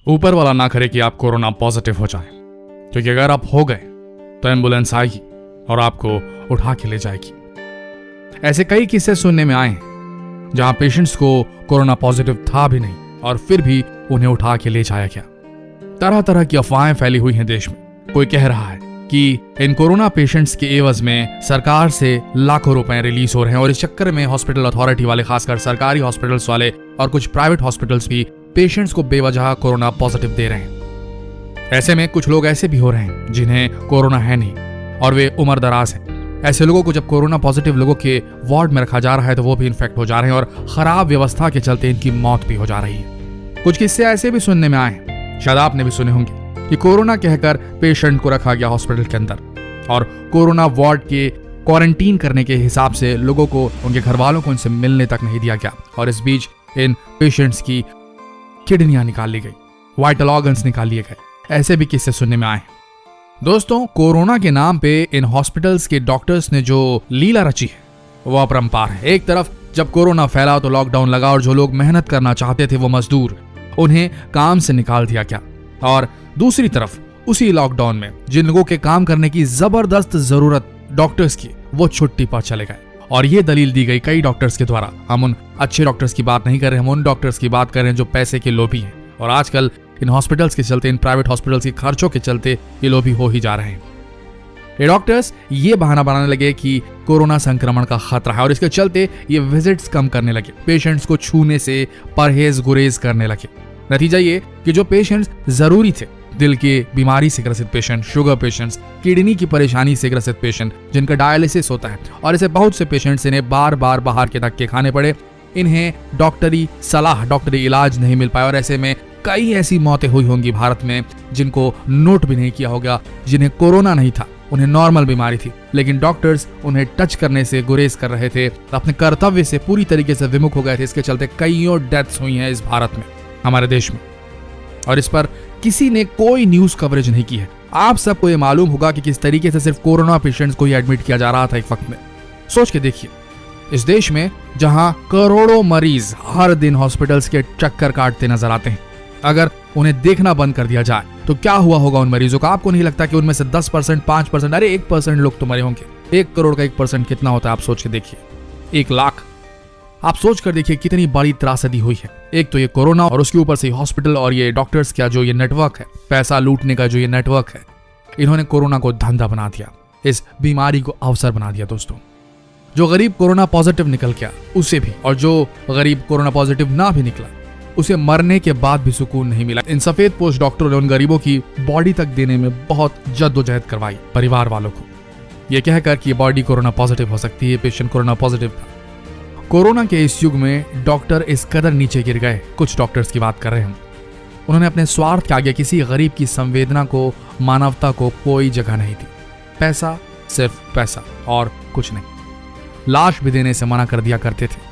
ऊपर वाला ना करे कि आप कोरोना पॉजिटिव हो जाए, क्योंकि अगर आप हो गए तो एम्बुलेंस आएगी और आपको उठा के ले जाएगी। ऐसे कई किस्से सुनने में आए हैं जहां पेशेंट्स को कोरोना पॉजिटिव था भी नहीं और फिर भी उन्हें उठा के ले जाया गया। तरह तरह की अफवाहें फैली हुई हैं देश में। कोई कह रहा है कि इन कोरोना पेशेंट्स के एवज में सरकार से लाखों रुपए रिलीज हो रहे हैं और इस चक्कर में हॉस्पिटल अथॉरिटी वाले, खासकर सरकारी हॉस्पिटल्स वाले और कुछ प्राइवेट हॉस्पिटल्स भी पेशेंट्स को बेवजह कोरोना पॉजिटिव दे रहे हैं। ऐसे में कुछ लोग ऐसे भी हो रहे हैं जिन्हें कोरोना है नहीं और वे उम्र दराज हैं। ऐसे लोगों को जब कोरोना पॉजिटिव लोगों के वार्ड में रखा जा रहा है तो वो भी इन्फेक्ट हो जा रहे हैं और खराब व्यवस्था के चलते इनकी मौत भी हो जा रही है। कुछ किस्से ऐसे भी सुनने में आए, शायद आपने भी सुने होंगे, कि कोरोना कहकर पेशेंट को रखा गया हॉस्पिटल के अंदर और कोरोना वार्ड के क्वारंटीन करने के हिसाब से लोगों को, उनके घर वालों को उनसे मिलने तक नहीं दिया गया और इस बीच इन पेशेंट्स की किडनियां निकाल ली गई, वाइटल ऑर्गन्स निकाल लिए गए। ऐसे भी किस्से सुनने में आए। दोस्तों, कोरोना के नाम पे इन हॉस्पिटल्स के डॉक्टर्स ने जो लीला रची है वो अपरंपार है। एक तरफ जब कोरोना फैला तो लॉकडाउन लगा और जो लोग मेहनत करना चाहते थे वो मजदूर, उन्हें काम से निकाल दिया गया, और दूसरी तरफ उसी लॉकडाउन में जिन लोगों के काम करने की जबरदस्त जरूरत डॉक्टर्स की, वो छुट्टी पर चले गए। और ये दलील दी गई कई डॉक्टर्स के द्वारा, हम उन अच्छे डॉक्टर्स की बात नहीं कर रहे, हम उन डॉक्टर्स की बात कर रहे हैं जो पैसे के लोभी हैं और आजकल इन हॉस्पिटल्स के चलते, इन प्राइवेट हॉस्पिटल्स के खर्चों के चलते ये लोभी हो ही जा रहे हैं। ये डॉक्टर्स ये बहाना बनाने लगे कि कोरोना संक्रमण का खतरा है और इसके चलते ये विजिट्स कम करने लगे, पेशेंट्स को छूने से परहेज गुरेज करने लगे। नतीजा ये कि जो पेशेंट्स जरूरी थे, दिल की बीमारी से ग्रसित पेशेंट, शुगर पेशेंट्स, किडनी की परेशानी से ग्रसित पेशेंट जिनका डायलिसिस होता है, और ऐसे बहुत से पेशेंट्स इन्हें बार बार बाहर के धक्के खाने पड़े, इन्हें डॉक्टरी सलाह, डॉक्टरी इलाज नहीं मिल पाया और ऐसे में कई ऐसी मौतें हुई होंगी भारत में जिनको नोट भी नहीं किया होगा, जिन्हें कोरोना नहीं था, उन्हें नॉर्मल बीमारी थी, लेकिन डॉक्टर्स उन्हें टच करने से गुरेज कर रहे थे, अपने कर्तव्य से पूरी तरीके से विमुख हो गए थे। इसके चलते कईयों डेथ्स हुई हैं इस भारत में, हमारे देश में, और इस पर किसी ने कोई न्यूज कवरेज नहीं की है। आप सबको ये मालूम होगा कि किस तरीके से सिर्फ कोरोना पेशेंट्स को ही एडमिट किया जा रहा था एक वक्त में। सोच के देखिए, इस देश में जहां करोड़ों मरीज हर दिन हॉस्पिटल्स के चक्कर काटते नजर आते हैं, अगर उन्हें देखना बंद कर दिया जाए तो क्या हुआ होगा उन मरीजों का? आपको नहीं लगता कि उनमें से 10%, 5%, अरे 1% लोग तो मरे होंगे। 1 करोड़ का 1% कितना होता है? आप सोच के देखिए, 1 लाख। आप सोच कर देखिए कितनी बड़ी त्रासदी हुई है। एक तो ये कोरोना और उसके ऊपर से हॉस्पिटल और ये डॉक्टर्स का जो ये नेटवर्क है, पैसा लूटने का जो ये नेटवर्क है, इन्होंने कोरोना को धंधा बना दिया, इस बीमारी को अवसर बना दिया। दोस्तों, जो गरीब कोरोना पॉजिटिव निकल गया उसे भी, और जो गरीब कोरोना पॉजिटिव ना भी निकला उसे मरने के बाद भी सुकून नहीं मिला। इन सफेद पोस्ट डॉक्टरों ने उन गरीबों की बॉडी तक देने में बहुत जद्दोजहद करवाई परिवार वालों को, यह कहकर कि बॉडी कोरोना पॉजिटिव हो सकती है, पेशेंट कोरोना पॉजिटिव था। कोरोना के इस युग में डॉक्टर इस कदर नीचे गिर गए, कुछ डॉक्टर्स की बात कर रहे हैं, उन्होंने अपने स्वार्थ के आगे किसी गरीब की संवेदना को, मानवता को कोई जगह नहीं दी। पैसा, सिर्फ पैसा और कुछ नहीं। लाश भी देने से मना कर दिया करते थे।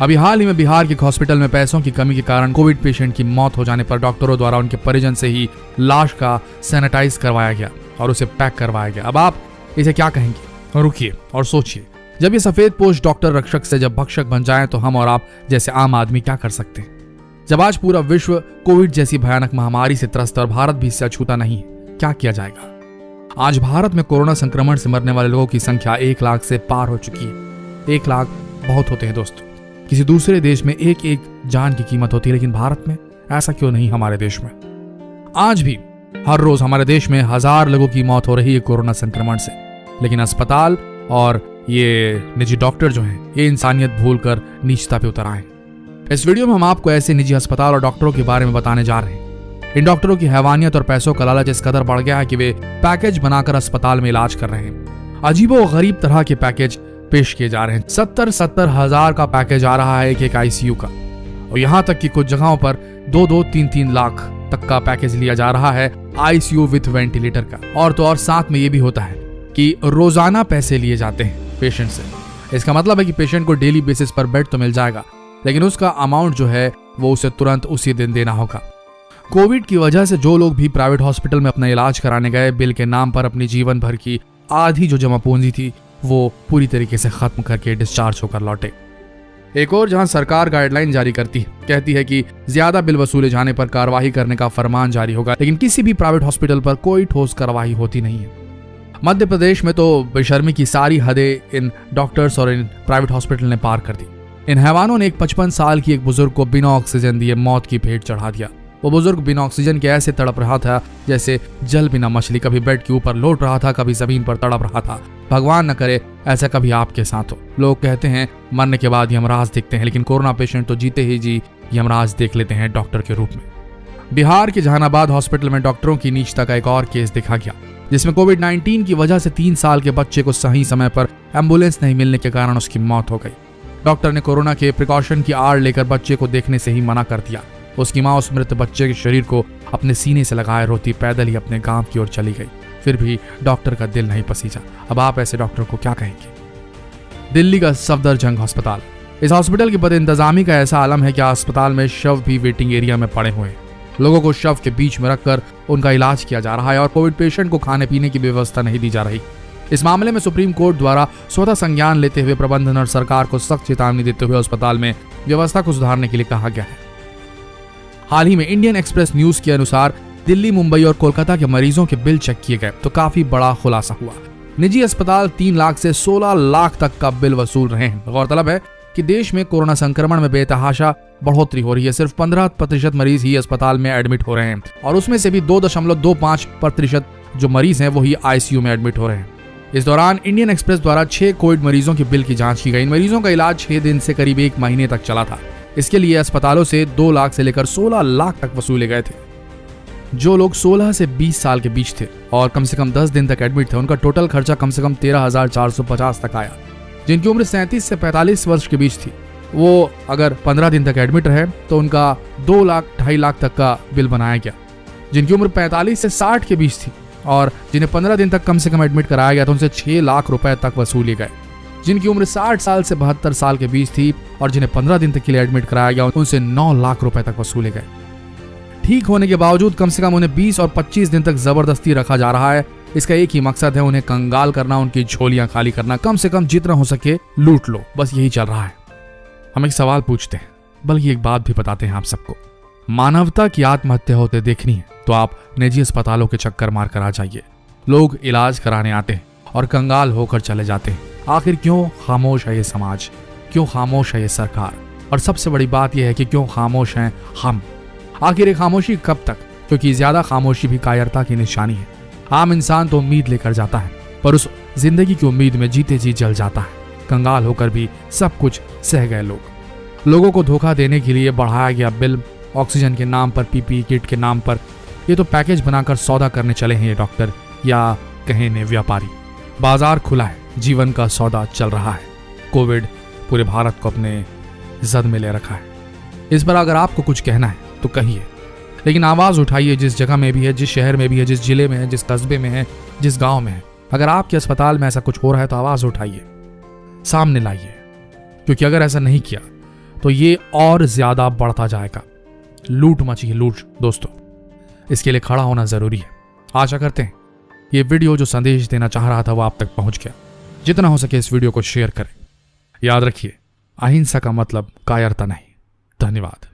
अभी हाल ही में बिहार के हॉस्पिटल में पैसों की कमी के कारण कोविड पेशेंट की मौत हो जाने पर डॉक्टरों द्वारा उनके परिजन से ही लाश का सैनिटाइज करवाया गया और उसे पैक करवाया गया। अब आप इसे क्या कहेंगे? रुकिए और सोचिए, जब ये सफेद पोस्ट डॉक्टर रक्षक से जब भक्षक बन जाए तो हम और आप जैसे आम आदमी क्या कर सकते हैं? जब आज पूरा विश्व कोविड जैसी भयानक महामारी से त्रस्त और भारत भी इससे अछूता नहीं है, क्या किया जाएगा? आज भारत में कोरोना संक्रमण से मरने वाले लोगों की संख्या 1 लाख से पार हो चुकी है। 1 लाख बहुत होते हैं दोस्तों। किसी दूसरे देश में एक एक जान की कीमत होती है, लेकिन भारत में ऐसा क्यों नहीं? हमारे देश में आज भी हर रोज हमारे देश में 1000 लोगों की मौत हो रही है कोरोना संक्रमण से, लेकिन अस्पताल और ये निजी डॉक्टर जो हैं, ये इंसानियत भूलकर नीचता पे उतर आए। इस वीडियो में हम आपको ऐसे निजी अस्पताल और डॉक्टरों के बारे में बताने जा रहे हैं। इन डॉक्टरों की हैवानियत और पैसों का लालच इस कदर बढ़ गया है कि वे पैकेज बनाकर अस्पताल में इलाज कर रहे हैं। अजीबो गरीब तरह के पैकेज पेश किए जा रहे हैं। 70 हजार का पैकेज आ रहा है एक आईसीयू का, और यहाँ तक कि कुछ जगहों पर 2-2, 3-3 लाख तक का पैकेज लिया जा रहा है आईसीयू विथ वेंटिलेटर का। और तो और साथ में ये भी होता है कि रोजाना पैसे लिए जाते हैं पेशेंट से। इसका मतलब है कि पेशेंट को डेली बेसिस पर बेड तो मिल जाएगा, लेकिन उसका अमाउंट जो है वो उसे तुरंत उसी दिन देना होगा। कोविड की वजह से जो लोग भी प्राइवेट हॉस्पिटल में अपना इलाज कराने गए, बिल के नाम पर अपनी जीवन भर की आधी जो जमा पूंजी थी वो पूरी तरीके से खत्म करके डिस्चार्ज होकर लौटे। एक और जहां सरकार गाइडलाइन जारी करती है, कहती है कि ज्यादा बिल वसूले जाने पर कार्रवाई करने का फरमान जारी होगा, लेकिन किसी भी प्राइवेट हॉस्पिटल पर कोई ठोस कार्रवाई होती नहीं है। मध्य प्रदेश में तो बेशर्मी की सारी हदें इन डॉक्टर्स और इन प्राइवेट हॉस्पिटल ने पार कर दी। इन हैवानों ने एक 55 साल की एक बुजुर्ग को बिना ऑक्सीजन दिए मौत की भेंट चढ़ा दिया। वो बुजुर्ग बिना ऑक्सीजन के ऐसे तड़प रहा था जैसे जल बिना मछली, कभी बेड के ऊपर लौट रहा था, कभी जमीन पर तड़प रहा था। भगवान न करे ऐसा कभी आपके साथ हो। लोग कहते हैं मरने के बाद यमराज दिखते हैं, लेकिन कोरोना पेशेंट तो जीते ही जी यमराज देख लेते हैं डॉक्टर के रूप में। बिहार के जहानाबाद हॉस्पिटल में डॉक्टरों की नीचता का एक और केस देखा गया, जिसमें कोविड-19 की वजह से 3 साल के बच्चे को सही समय पर एम्बुलेंस नहीं मिलने के कारण उसकी मौत हो गई। डॉक्टर ने कोरोना के प्रिकॉशन की आड़ लेकर बच्चे को देखने से ही मना कर दिया। उसकी मां उस मृत बच्चे के शरीर को अपने सीने से लगाए रोती पैदल ही अपने गांव की ओर चली गई। फिर भी डॉक्टर का दिल नहीं पसीजा। अब आप ऐसे डॉक्टर को क्या कहेंगे? दिल्ली का सफदरजंग अस्पताल, इस हॉस्पिटल की बदइंतजामी का ऐसा आलम है कि अस्पताल में शव भी वेटिंग एरिया में पड़े हुए हैं। लोगों को शव के बीच में रखकर उनका इलाज किया जा रहा है और कोविड पेशेंट को खाने पीने की व्यवस्था नहीं दी जा रही। इस मामले में सुप्रीम कोर्ट द्वारा स्वतः संज्ञान लेते हुए प्रबंधन और सरकार को सख्त चेतावनी देते हुए अस्पताल में व्यवस्था को सुधारने के लिए कहा गया है। हाल ही में इंडियन एक्सप्रेस न्यूज के अनुसार दिल्ली, मुंबई और कोलकाता के मरीजों के बिल चेक किए गए तो काफी बड़ा खुलासा हुआ। निजी अस्पताल 3 लाख से 16 लाख तक का बिल वसूल रहे हैं। गौरतलब है कि देश में कोरोना संक्रमण में बेतहाशा बढ़ोतरी हो रही है। सिर्फ 15% मरीज ही अस्पताल में एडमिट हो रहे हैं और उसमें से भी 2.25% जो मरीज हैं वो ही आईसीयू में एडमिट हो रहे हैं। इस दौरान इंडियन एक्सप्रेस द्वारा 6 कोविड मरीजों के बिल की जांच की गई। इन मरीजों का इलाज 6 दिन से करीब 1 महीने तक चला था। इसके लिए अस्पतालों से 2 लाख से लेकर 16 लाख तक वसूले गए थे। जो लोग 16 से 20 साल के बीच थे और कम से कम 10 दिन तक एडमिट थे, उनका टोटल खर्चा कम से कम 13,450 तक आया। जिनकी उम्र 37 से 45 वर्ष के बीच थी, वो अगर 15 दिन तक एडमिट रहे तो उनका 2 लाख 2.5 लाख तक का बिल बनाया गया। जिनकी उम्र 45 से 60 के बीच थी और जिन्हें 15 दिन तक कम से कम एडमिट कराया गया तो उनसे 6 लाख रुपए तक वसूले गए। जिनकी उम्र 60 साल से 72 साल के बीच थी और जिन्हें 15 दिन तक के लिए एडमिट कराया गया उनसे 9 लाख रुपए तक वसूले गए। ठीक होने के बावजूद कम से कम उन्हें 20 और 25 दिन तक जबरदस्ती रखा जा रहा है। इसका एक ही मकसद है, उन्हें कंगाल करना, उनकी झोलियां खाली करना, कम से कम जितना हो सके लूट लो। बस यही चल रहा है। हम एक सवाल पूछते हैं, बल्कि एक बात भी बताते हैं आप सबको। मानवता की आत्महत्या होते देखनी है तो आप निजी अस्पतालों के चक्कर मारकर आ जाइए। लोग इलाज कराने आते हैं और कंगाल होकर चले जाते हैं। आखिर क्यों खामोश है ये समाज? क्यों खामोश है ये सरकार? और सबसे बड़ी बात यह है कि क्यों खामोश हैं हम? आखिर ये खामोशी कब तक? क्योंकि ज्यादा खामोशी भी कायरता की निशानी है। आम इंसान तो उम्मीद लेकर जाता है, पर उस जिंदगी की उम्मीद में जीते जी जल जाता है। कंगाल होकर भी सब कुछ सह गए लोग। लोगों को धोखा देने के लिए बढ़ाया गया बिल, ऑक्सीजन के नाम पर, पीपीई किट के नाम पर। ये तो पैकेज बनाकर सौदा करने चले हैं ये डॉक्टर, या कहें ने व्यापारी। बाजार खुला है, जीवन का सौदा चल रहा है। कोविड पूरे भारत को अपने जद में ले रखा है। इस पर अगर आपको कुछ कहना है तो कहिए, लेकिन आवाज उठाइए। जिस जगह में भी है, जिस शहर में भी है, जिस जिले में है, जिस कस्बे में है, जिस गांव में है, अगर आपके अस्पताल में ऐसा कुछ हो रहा है तो आवाज उठाइए, सामने लाइए। क्योंकि अगर ऐसा नहीं किया तो ये और ज्यादा बढ़ता जाएगा। लूट मची है, लूट दोस्तों। इसके लिए खड़ा होना जरूरी है। आशा करते हैं ये वीडियो जो संदेश देना चाह रहा था वो आप तक पहुंच गया। जितना हो सके इस वीडियो को शेयर करें। याद रखिए, अहिंसा का मतलब कायरता नहीं। धन्यवाद।